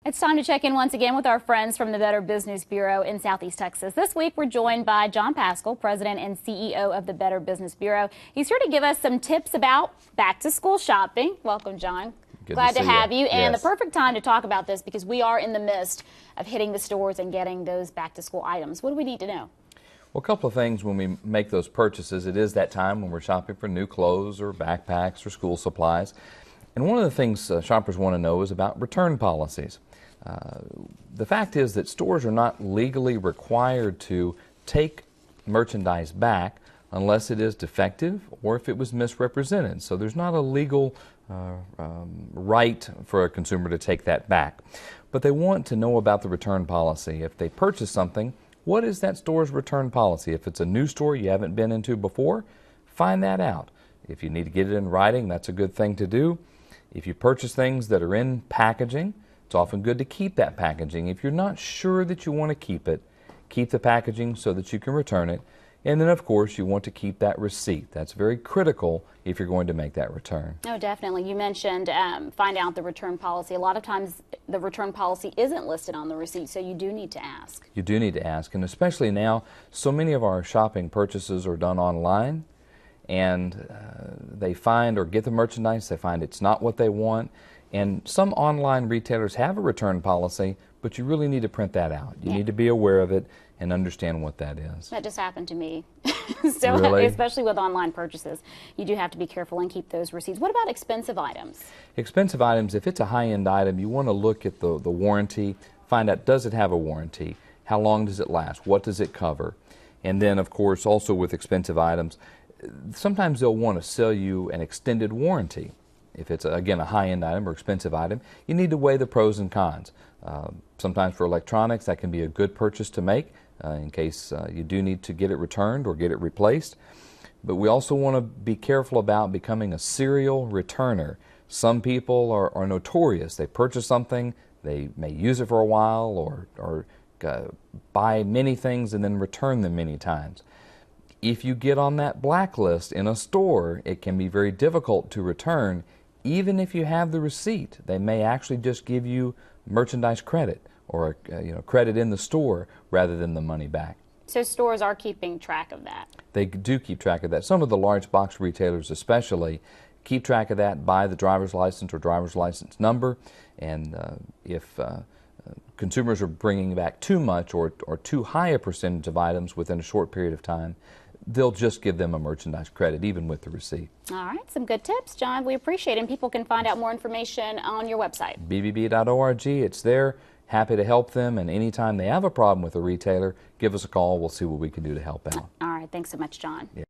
It's time to check in once again with our friends from the Better Business Bureau in Southeast Texas. This week, we're joined by John Paschall, President and CEO of the Better Business Bureau. He's here to give us some tips about back-to-school shopping. Welcome, John. Glad to have you. And the perfect time to talk about this because we are in the midst of hitting the stores and getting those back-to-school items. What do we need to know? Well, a couple of things when we make those purchases. It is that time when we're shopping for new clothes or backpacks or school supplies. And one of the things shoppers want to know is about return policies. The fact is that stores are not legally required to take merchandise back unless it is defective or if it was misrepresented. So there's not a legal right for a consumer to take that back. But they want to know about the return policy. If they purchase something, what is that store's return policy? If it's a new store you haven't been into before, find that out. If you need to get it in writing, that's a good thing to do. If you purchase things that are in packaging, it's often good to keep that packaging. If you're not sure that you want to keep it, keep the packaging so that you can return it. And then, of course, you want to keep that receipt. That's very critical if you're going to make that return. Oh, definitely. You mentioned find out the return policy. A lot of times the return policy isn't listed on the receipt, so you do need to ask. You do need to ask, and especially now, so many of our shopping purchases are done online, and they find or get the merchandise, they find it's not what they want. And some online retailers have a return policy, but you really need to print that out. You need to be aware of it and understand what that is. That just happened to me. So really? Especially with online purchases, you do have to be careful and keep those receipts. What about expensive items? Expensive items, if it's a high-end item, you want to look at the warranty, find out, does it have a warranty? How long does it last? What does it cover? And then, of course, also with expensive items, sometimes they'll want to sell you an extended warranty. If it's, again, a high-end item or expensive item, you need to weigh the pros and cons. Sometimes for electronics, that can be a good purchase to make in case you do need to get it returned or get it replaced. But we also want to be careful about becoming a serial returner. Some people are notorious. They purchase something, they may use it for a while or buy many things and then return them many times. If you get on that blacklist in a store, it can be very difficult to return. Even if you have the receipt, they may actually just give you merchandise credit or credit in the store rather than the money back. So stores are keeping track of that? They do keep track of that. Some of the large box retailers especially keep track of that by the driver's license or driver's license number. And if consumers are bringing back too much or too high a percentage of items within a short period of time, they'll just give them a merchandise credit, even with the receipt. All right, some good tips, John. We appreciate it. And people can find out more information on your website. BBB.org. It's there. Happy to help them. And anytime they have a problem with a retailer, give us a call. We'll see what we can do to help out. All right. Thanks so much, John. Yeah.